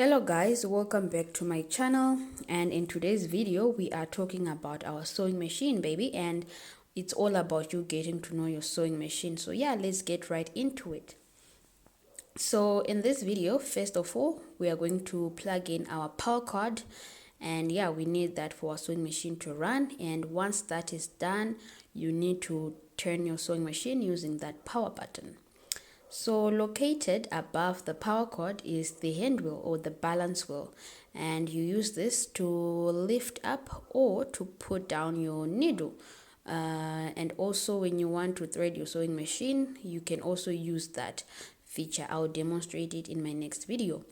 Hello guys, welcome back to my channel, and in today's video we are talking about our sewing machine, baby, and it's all about you getting to know your sewing machine. So yeah, let's get right into it. So in this video, first of all, we are going to plug in our power cord, and yeah, we need that for our sewing machine to run. And once that is done, you need to turn your sewing machine using that power button. So located above the power cord is the hand wheel or the balance wheel, and you use this to lift up or to put down your needle. And also when you want to thread your sewing machine, you can also use that feature. I'll demonstrate it in my next video.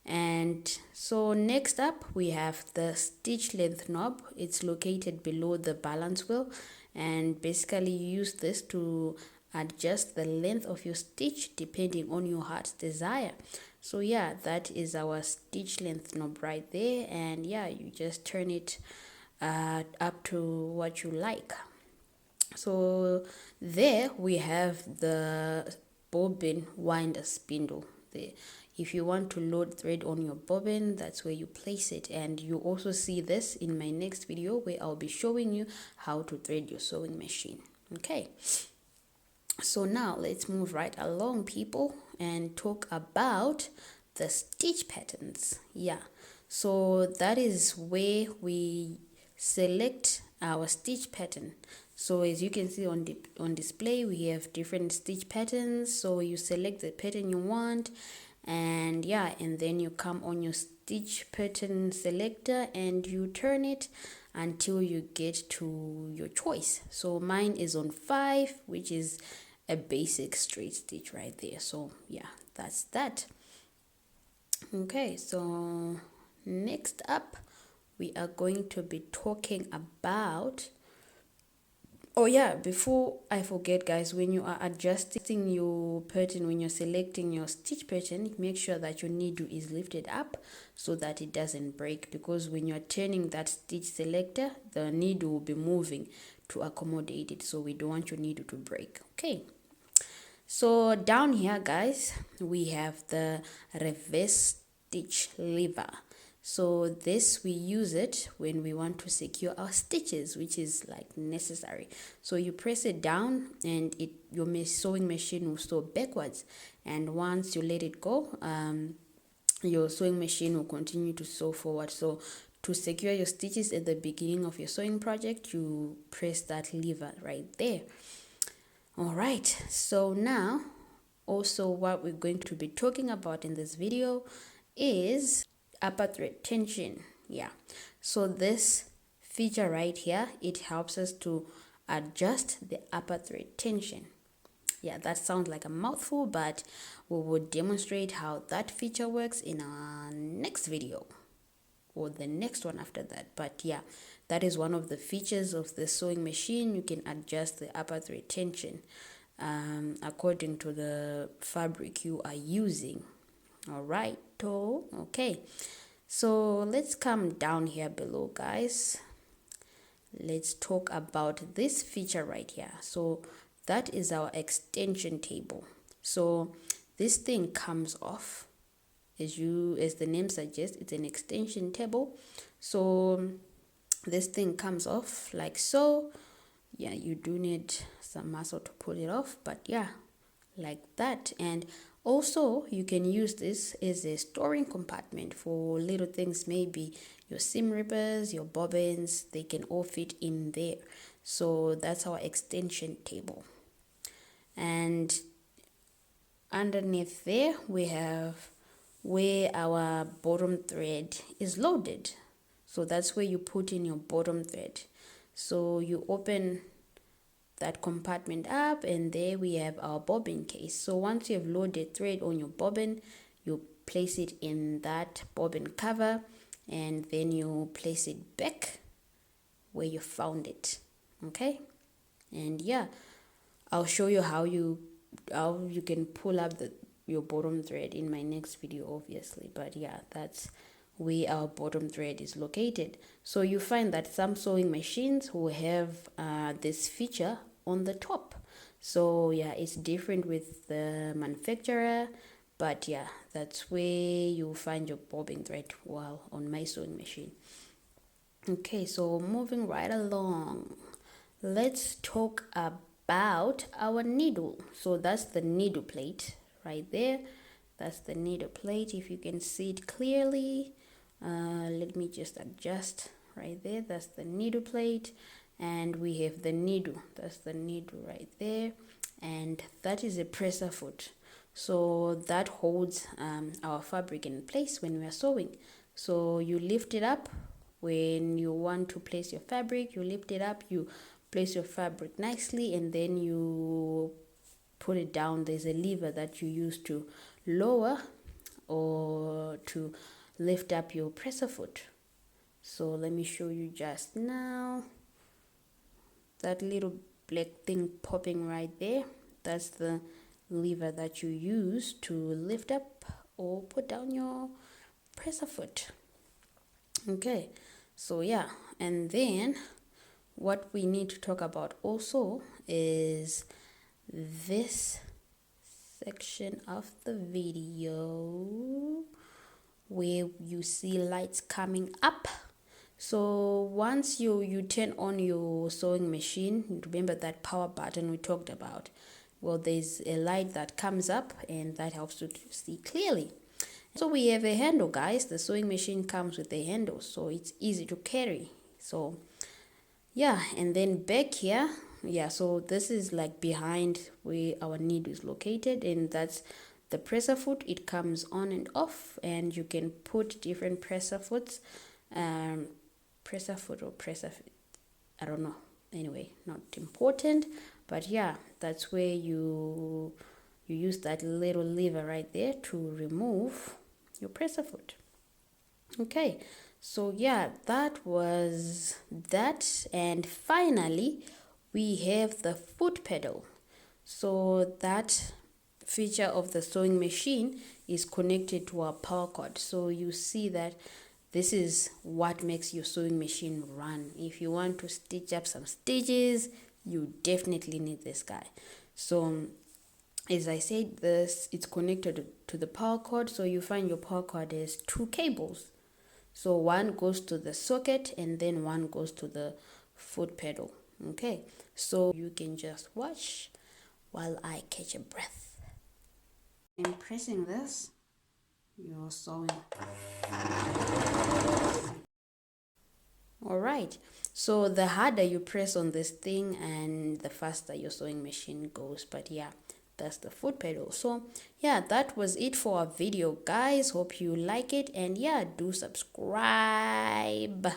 And so next up we have the stitch length knob. It's located below the balance wheel, and basically you use this to adjust the length of your stitch depending on your heart's desire. So yeah, that is our stitch length knob right there, and yeah, you just turn it up to what you like. So there we have the bobbin winder spindle there. If you want to load thread on your bobbin, that's where you place it. And you also see this in my next video where I'll be showing you how to thread your sewing machine. Okay, so now let's move right along, people, and talk about the stitch patterns. Yeah, so that is where we select our stitch pattern. So as you can see on display, we have different stitch patterns. So you select the pattern you want, and yeah, and then you come on your stitch pattern selector and you turn it until you get to your choice. So mine is on 5, which is a basic straight stitch right there. So yeah, that's that. Okay, so next up we are going to be talking about, oh yeah, before I forget guys, when you are adjusting your pattern, when you're selecting your stitch pattern, make sure that your needle is lifted up so that it doesn't break, because when you're turning that stitch selector, the needle will be moving to accommodate it, so we don't want your needle to break. Okay, so down here guys, we have the reverse stitch lever. So this, we use it when we want to secure our stitches, which is like necessary. So you press it down and your sewing machine will sew backwards, and once you let it go, your sewing machine will continue to sew forward. So to secure your stitches at the beginning of your sewing project, you press that lever right there. All right, so now also what we're going to be talking about in this video is upper thread tension. Yeah, so this feature right here, it helps us to adjust the upper thread tension. Yeah, that sounds like a mouthful, but we will demonstrate how that feature works in our next video or the next one after that. But yeah, that is one of the features of the sewing machine. You can adjust the upper thread tension according to the fabric you are using. All right, okay, so let's come down here below guys. Let's talk about this feature right here. So that is our extension table. So this thing comes off, as the name suggests, it's an extension table. So this thing comes off like so. Yeah, you do need some muscle to pull it off, but yeah, like that. And also you can use this as a storing compartment for little things, maybe your seam rippers, your bobbins, they can all fit in there. So that's our extension table. And underneath there we have where our bottom thread is loaded. So that's where you put in your bottom thread. So you open that compartment up, and there we have our bobbin case. So once you have loaded thread on your bobbin, you place it in that bobbin cover, and then you place it back where you found it. Okay, and yeah, I'll show you how you can pull up your bottom thread in my next video, obviously. But yeah, that's where our bottom thread is located. So you find that some sewing machines will have this feature on the top. So yeah, it's different with the manufacturer, But yeah, that's where you find your bobbin thread while on my sewing machine. Okay, so moving right along, let's talk about our needle. So that's the needle plate right there. That's the needle plate, if you can see it clearly. Let me just adjust right there. That's the needle plate, and we have the needle. That's the needle right there, and that is a presser foot. So that holds our fabric in place when we are sewing. So you lift it up when you want to place your fabric. You lift it up, you place your fabric nicely, and then you put it down. There's a lever that you use to lower or to lift up your presser foot. So let me show you just now. That little black thing popping right there, that's the lever that you use to lift up or put down your presser foot. Okay, so yeah, and then what we need to talk about also is this section of the video where you see lights coming up. So once you turn on your sewing machine, remember that power button we talked about. Well, there's a light that comes up and that helps you to see clearly. So we have a handle, guys. The sewing machine comes with a handle, so it's easy to carry. So yeah, and then back here, yeah, so this is like behind where our needle is located, and that's the presser foot. It comes on and off, and you can put different presser foots, presser foot or presser, I don't know. Anyway, not important, but yeah, that's where you use that little lever right there to remove your presser foot. Okay, so yeah, that was that. And finally, we have the foot pedal. So that feature of the sewing machine is connected to our power cord. So you see that this is what makes your sewing machine run. If you want to stitch up some stitches, you definitely need this guy. So as I said, it's connected to the power cord. So you find your power cord has two cables. So one goes to the socket and then one goes to the foot pedal. Okay, so you can just watch while I catch a breath. In pressing this, you're sewing. All right, so the harder you press on this thing and the faster your sewing machine goes. But yeah, that's the foot pedal. So yeah, that was it for our video, guys. Hope you like it, and yeah, do subscribe.